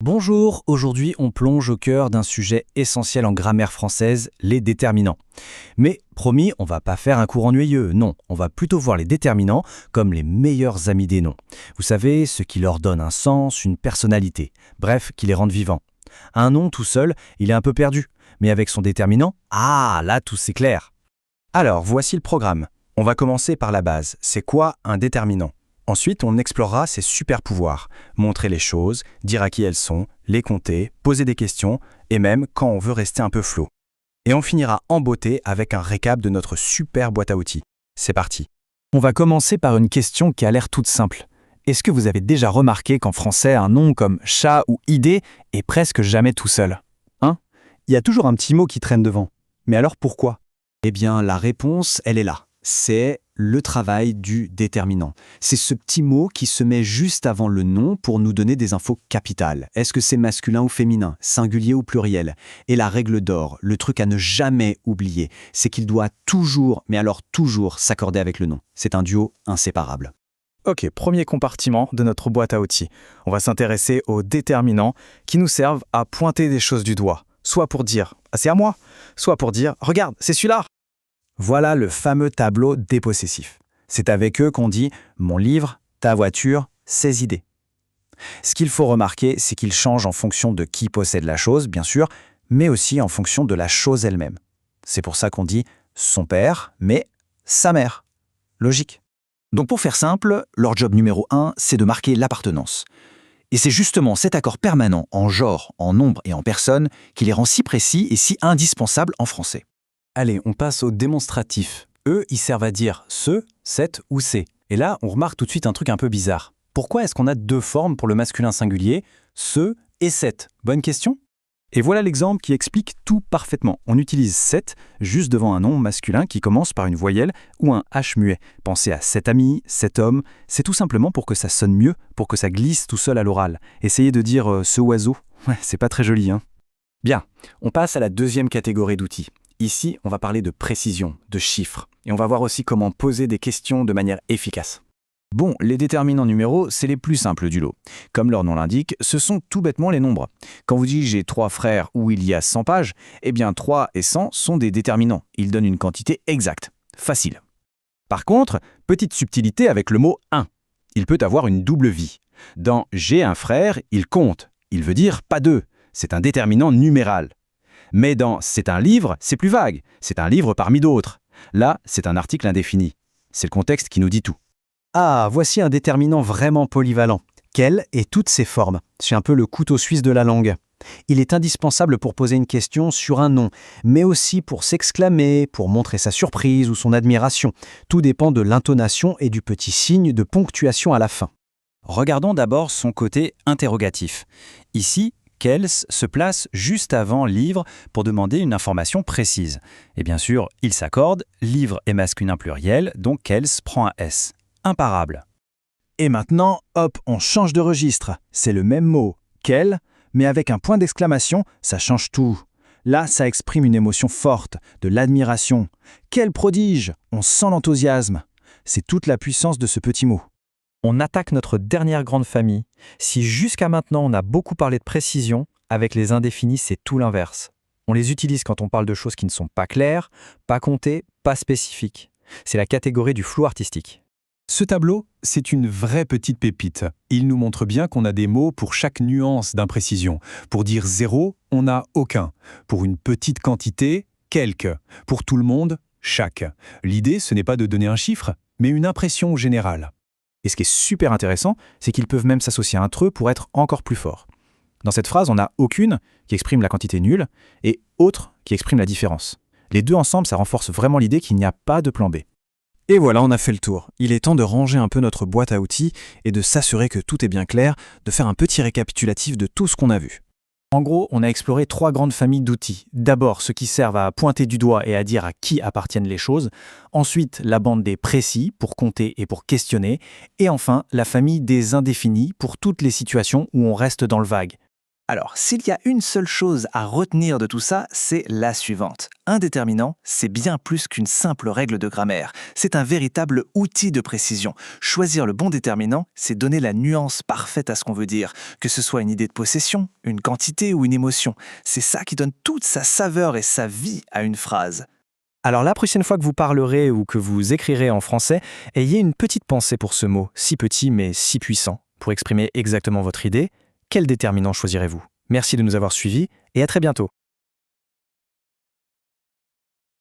Bonjour, aujourd'hui on plonge au cœur d'un sujet essentiel en grammaire française, les déterminants. Mais promis, on va pas faire un cours ennuyeux, non, on va plutôt voir les déterminants comme les meilleurs amis des noms. Vous savez, ce qui leur donne un sens, une personnalité, bref, qui les rendent vivants. Un nom tout seul, il est un peu perdu, mais avec son déterminant, là tout c'est clair. Alors, voici le programme. On va commencer par la base, c'est quoi un déterminant ? Ensuite, on explorera ses super pouvoirs, montrer les choses, dire à qui elles sont, les compter, poser des questions, et même quand on veut rester un peu flou. Et on finira en beauté avec un récap de notre super boîte à outils. C'est parti. On va commencer par une question qui a l'air toute simple. Est-ce que vous avez déjà remarqué qu'en français, un nom comme chat ou idée est presque jamais tout seul ? Il y a toujours un petit mot qui traîne devant. Mais alors pourquoi ? Eh bien, la réponse, elle est là. C'est le travail du déterminant. C'est ce petit mot qui se met juste avant le nom pour nous donner des infos capitales. Est-ce que c'est masculin ou féminin, singulier ou pluriel ? Et la règle d'or, le truc à ne jamais oublier, c'est qu'il doit toujours, mais alors toujours, s'accorder avec le nom. C'est un duo inséparable. Ok, premier compartiment de notre boîte à outils. On va s'intéresser aux déterminants qui nous servent à pointer des choses du doigt. Soit pour dire « c'est à moi », soit pour dire « regarde, c'est celui-là ». Voilà le fameux tableau dépossessif. C'est avec eux qu'on dit « mon livre, ta voiture, ses idées ». Ce qu'il faut remarquer, c'est qu'ils changent en fonction de qui possède la chose, bien sûr, mais aussi en fonction de la chose elle-même. C'est pour ça qu'on dit « son père », mais « sa mère ». Logique. Donc pour faire simple, leur job numéro 1, c'est de marquer l'appartenance. Et c'est justement cet accord permanent en genre, en nombre et en personne qui les rend si précis et si indispensables en français. Allez, on passe au démonstratif. Eux, ils servent à dire ce, cette ou c'est. Et là, on remarque tout de suite un truc un peu bizarre. Pourquoi est-ce qu'on a deux formes pour le masculin singulier, ce et cette ? Bonne question ? Et voilà l'exemple qui explique tout parfaitement. On utilise cet juste devant un nom masculin qui commence par une voyelle ou un H muet. Pensez à cet ami, cet homme. C'est tout simplement pour que ça sonne mieux, pour que ça glisse tout seul à l'oral. Essayez de dire ce oiseau. Ouais, c'est pas très joli, hein ? Bien, on passe à la deuxième catégorie d'outils. Ici, on va parler de précision, de chiffres. Et on va voir aussi comment poser des questions de manière efficace. Bon, les déterminants numéraux, c'est les plus simples du lot. Comme leur nom l'indique, ce sont tout bêtement les nombres. Quand vous dites « j'ai 3 frères » ou « il y a 100 pages », eh bien 3 et 100 sont des déterminants. Ils donnent une quantité exacte. Facile. Par contre, petite subtilité avec le mot « un ». Il peut avoir une double vie. Dans « j'ai un frère », il compte. Il veut dire « pas deux ». C'est un déterminant numéral. Mais dans « c'est un livre », c'est plus vague. C'est un livre parmi d'autres. Là, c'est un article indéfini. C'est le contexte qui nous dit tout. Ah, voici un déterminant vraiment polyvalent. Quel et toutes ses formes. C'est un peu le couteau suisse de la langue. Il est indispensable pour poser une question sur un nom, mais aussi pour s'exclamer, pour montrer sa surprise ou son admiration. Tout dépend de l'intonation et du petit signe de ponctuation à la fin. Regardons d'abord son côté interrogatif. Ici, Kels se place juste avant livre pour demander une information précise. Et bien sûr, il s'accorde, livre est masculin pluriel, donc Kels prend un S. Imparable. Et maintenant, hop, on change de registre. C'est le même mot, quel, mais avec un point d'exclamation, ça change tout. Là, ça exprime une émotion forte, de l'admiration. Quel prodige! On sent l'enthousiasme. C'est toute la puissance de ce petit mot. On attaque notre dernière grande famille. Si jusqu'à maintenant on a beaucoup parlé de précision, avec les indéfinis, c'est tout l'inverse. On les utilise quand on parle de choses qui ne sont pas claires, pas comptées, pas spécifiques. C'est la catégorie du flou artistique. Ce tableau, c'est une vraie petite pépite. Il nous montre bien qu'on a des mots pour chaque nuance d'imprécision. Pour dire zéro, on n'a aucun. Pour une petite quantité, quelques. Pour tout le monde, chaque. L'idée, ce n'est pas de donner un chiffre, mais une impression générale. Et ce qui est super intéressant, c'est qu'ils peuvent même s'associer entre eux pour être encore plus forts. Dans cette phrase, on a aucune qui exprime la quantité nulle et autre qui exprime la différence. Les deux ensemble, ça renforce vraiment l'idée qu'il n'y a pas de plan B. Et voilà, on a fait le tour. Il est temps de ranger un peu notre boîte à outils et de s'assurer que tout est bien clair, de faire un petit récapitulatif de tout ce qu'on a vu. En gros, on a exploré 3 grandes familles d'outils. D'abord, ceux qui servent à pointer du doigt et à dire à qui appartiennent les choses. Ensuite, la bande des précis pour compter et pour questionner. Et enfin, la famille des indéfinis pour toutes les situations où on reste dans le vague. Alors, s'il y a une seule chose à retenir de tout ça, c'est la suivante. Un déterminant, c'est bien plus qu'une simple règle de grammaire. C'est un véritable outil de précision. Choisir le bon déterminant, c'est donner la nuance parfaite à ce qu'on veut dire, que ce soit une idée de possession, une quantité ou une émotion. C'est ça qui donne toute sa saveur et sa vie à une phrase. Alors la prochaine fois que vous parlerez ou que vous écrirez en français, ayez une petite pensée pour ce mot, si petit mais si puissant. Pour exprimer exactement votre idée, quel déterminant choisirez-vous? Merci de nous avoir suivis et à très bientôt.